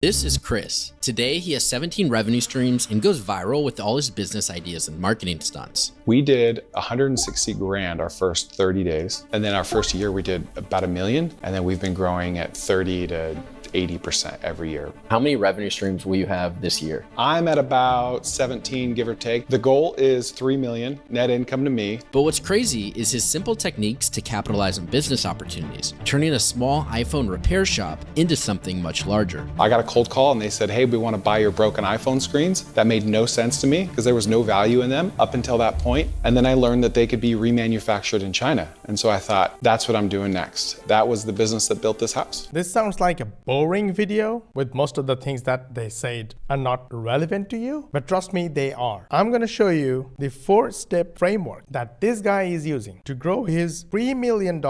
This is Chris. Today, he has 17 revenue streams and goes viral with all his business ideas and marketing stunts. We did 160 grand our first 30 days. And then our first year, we did about $1 million. And then we've been growing at 30 to 80% every year. How many revenue streams will you have this year? I'm at about 17, give or take. The goal is 3 million net income to me. But what's crazy is his simple techniques to capitalize on business opportunities, turning a small iPhone repair shop into something much larger. I got a cold call and they said, hey, we want to buy your broken iPhone screens. That made no sense to me because there was no value in them up until that point. And then I learned that they could be remanufactured in China. And so I thought, that's what I'm doing next. That was the business that built this house. This sounds like a boring video with most of the things that they said are not relevant to you, but trust me, they are. I'm going to show you the 4-step framework that this guy is using to grow his $3 million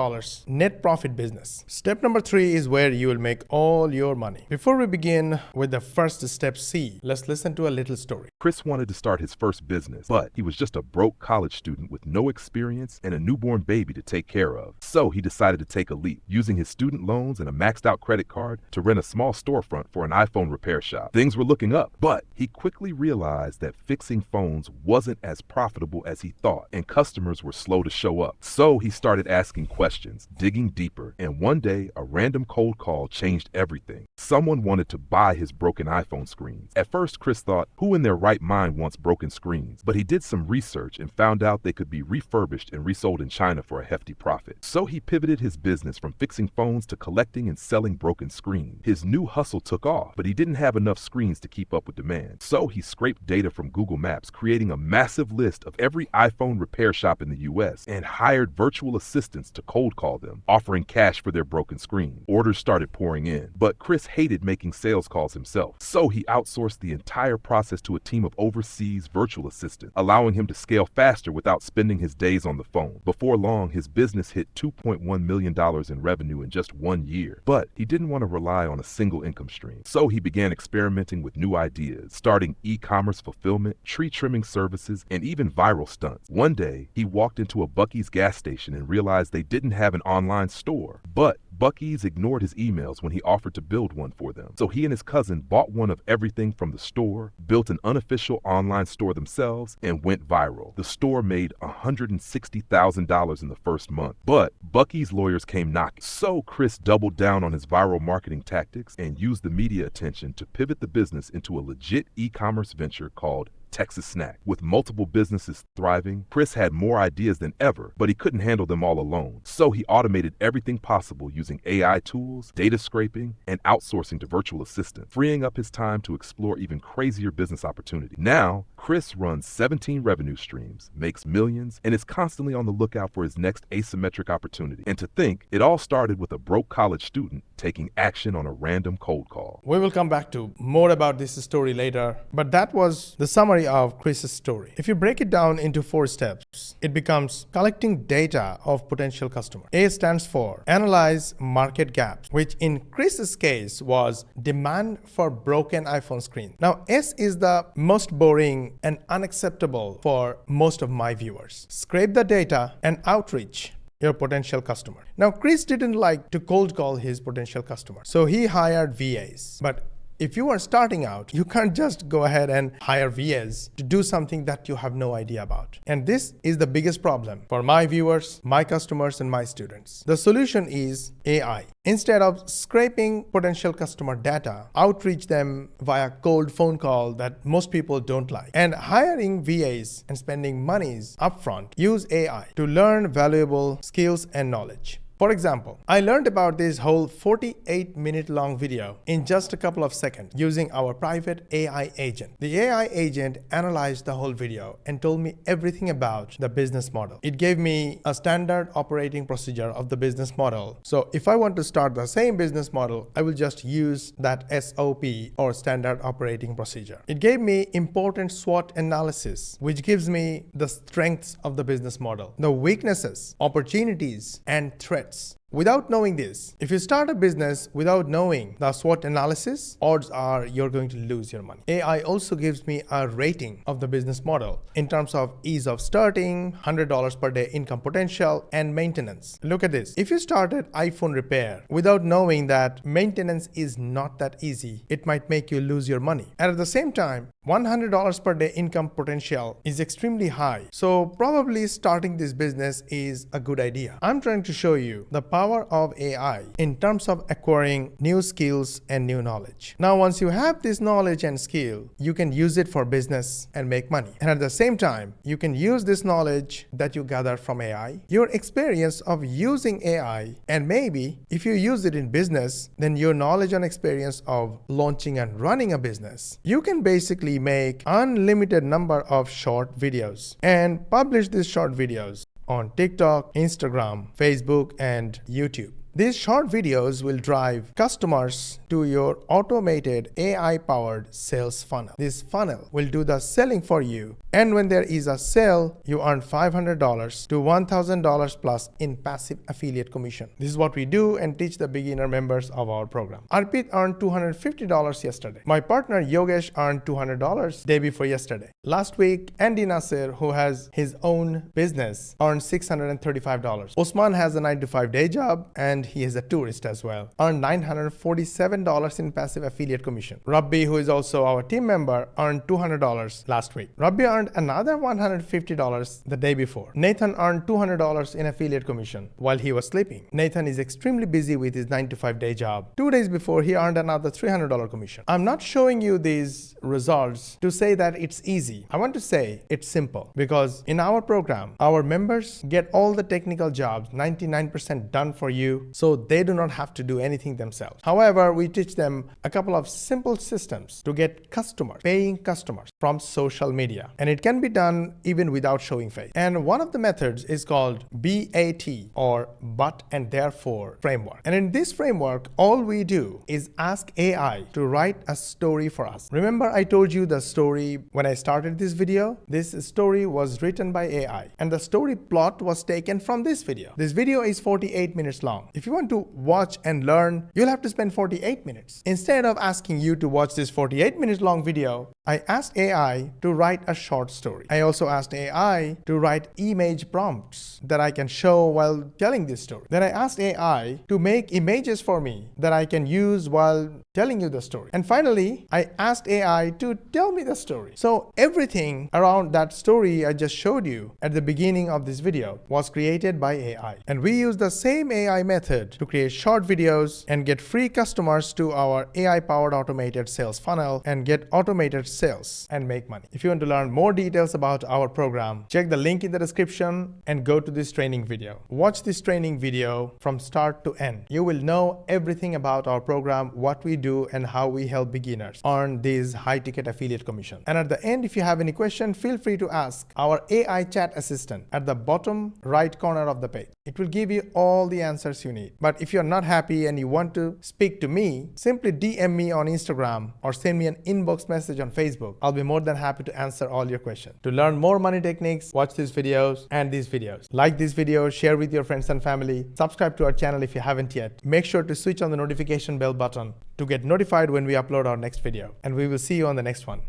net profit business. Step number 3 is where you will make all your money. Before we begin with the first step C, let's listen to a little story. Chris wanted to start his first business, but he was just a broke college student with no experience and a newborn baby to take care of. So he decided to take a leap, using his student loans and a maxed out credit card to rent a small storefront for an iPhone repair shop. Things were looking up, but he quickly realized that fixing phones wasn't as profitable as he thought, and customers were slow to show up. So he started asking questions, digging deeper, and one day a random cold call changed everything. Someone wanted to buy his broken iPhone screens. At first, Chris thought, who in their right mind wants broken screens? But he did some research and found out they could be refurbished and resold in China for a hefty profit. So he pivoted his business from fixing phones to collecting and selling broken screens. His new hustle took off, but he didn't have enough screens to keep up with demand. So he scraped data from Google Maps, creating a massive list of every iPhone repair shop in the US, and hired virtual assistants to cold call them, offering cash for their broken screen. Orders started pouring in, but Chris hated making sales calls himself. So he outsourced the entire process to a team of overseas virtual assistants, allowing him to scale faster without spending his days on the phone. Before long, his business hit $2.1 million in revenue in just 1 year. But he didn't want to rely on a single income stream. So he began experimenting with new ideas, starting e-commerce fulfillment, tree trimming services, and even viral stunts. One day, he walked into a Buc-ee's gas station and realized they didn't have an online store. But Buc-ee's ignored his emails when he offered to build one for them. So he and his cousin bought one of everything from the store, built an unofficial online store themselves, and went viral. The store made $160,000 in the first month. But Buc-ee's lawyers came knocking. So Chris doubled down on his viral marketing tactics and used the media attention to pivot the business into a legit e-commerce venture called Texas Snack. With multiple businesses thriving, Chris had more ideas than ever, but he couldn't handle them all alone. So he automated everything possible using AI tools, data scraping, and outsourcing to virtual assistants, freeing up his time to explore even crazier business opportunities. Now, Chris runs 17 revenue streams, makes millions, and is constantly on the lookout for his next asymmetric opportunity. And to think, it all started with a broke college student taking action on a random cold call. We will come back to more about this story later, but that was the summary of Chris's story. If you break it down into 4 steps, it becomes collecting data of potential customers. A stands for analyze market gaps, which in Chris's case was demand for broken iPhone screens. Now, S is the most boring and unacceptable for most of my viewers. Scrape the data and outreach your potential customer. Now, Chris didn't like to cold call his potential customer, so he hired VAs. But if you are starting out, you can't just go ahead and hire VAs to do something that you have no idea about. And this is the biggest problem for my viewers, my customers, and my students. The solution is AI. Instead of scraping potential customer data, outreach them via cold phone call that most people don't like. And hiring VAs and spending monies upfront, use AI to learn valuable skills and knowledge. For example, I learned about this whole 48-minute long video in just a couple of seconds using our private AI agent. The AI agent analyzed the whole video and told me everything about the business model. It gave me a standard operating procedure of the business model. So if I want to start the same business model, I will just use that SOP or standard operating procedure. It gave me important SWOT analysis, which gives me the strengths of the business model, the weaknesses, opportunities, and threats. Without knowing this, if you start a business without knowing the SWOT analysis, odds are you're going to lose your money. AI also gives me a rating of the business model in terms of ease of starting, $100 per day income potential, and maintenance. Look at this. If you started iPhone repair without knowing that maintenance is not that easy, it might make you lose your money. And at the same time, $100 per day income potential is extremely high. So probably starting this business is a good idea. I'm trying to show you the power of AI in terms of acquiring new skills and new knowledge. Now, once you have this knowledge and skill, you can use it for business and make money. And at the same time, you can use this knowledge that you gather from AI, your experience of using AI, and maybe if you use it in business, then your knowledge and experience of launching and running a business. You can basically make unlimited number of short videos and publish these short videos on TikTok, Instagram, Facebook, and YouTube. These short videos will drive customers to your automated AI-powered sales funnel. This funnel will do the selling for you, and when there is a sale, you earn $500 to $1,000 plus in passive affiliate commission. This is what we do and teach the beginner members of our program. Arpit earned $250 yesterday. My partner Yogesh earned $200 day before yesterday. Last week, Andy Nasser, who has his own business, earned $635. Osman has a 9-to-5 day job, and he is a tourist as well, earned $947 in passive affiliate commission. Rabbi, who is also our team member, earned $200 last week. Rabbi earned another $150 the day before. Nathan earned $200 in affiliate commission while he was sleeping. Nathan is extremely busy with his 9-to-5 day job. 2 days before, he earned another $300 commission. I'm not showing you these results to say that it's easy. I want to say it's simple, because in our program, our members get all the technical jobs 99% done for you, so they do not have to do anything themselves. However, we teach them a couple of simple systems to get customers, paying customers from social media. And it can be done even without showing face. And one of the methods is called BAT, or but and therefore framework. And in this framework, all we do is ask AI to write a story for us. Remember, I told you the story when I started this video? This story was written by AI, and the story plot was taken from this video. This video is 48 minutes long. If you want to watch and learn, you'll have to spend 48 minutes. Instead of asking you to watch this 48 minutes long video, I asked AI to write a short story. I also asked AI to write image prompts that I can show while telling this story. Then I asked AI to make images for me that I can use while telling you the story. And finally, I asked AI to tell me the story. So everything around that story I just showed you at the beginning of this video was created by AI. And we use the same AI method to create short videos and get free customers to our AI-powered automated sales funnel and get automated sales and make money. If you want to learn more details about our program, check the link in the description and go to this training video. Watch this training video from start to end. You will know everything about our program, what we do, and how we help beginners earn these high-ticket affiliate commissions. And at the end, if you have any question, feel free to ask our AI chat assistant at the bottom right corner of the page. It will give you all the answers you need. But if you're not happy and you want to speak to me, simply DM me on Instagram or send me an inbox message on Facebook. I'll be more than happy to answer all your questions. To learn more money techniques, watch these videos and these videos. Like this video, share with your friends and family. Subscribe to our channel if you haven't yet. Make sure to switch on the notification bell button to get notified when we upload our next video. And we will see you on the next one.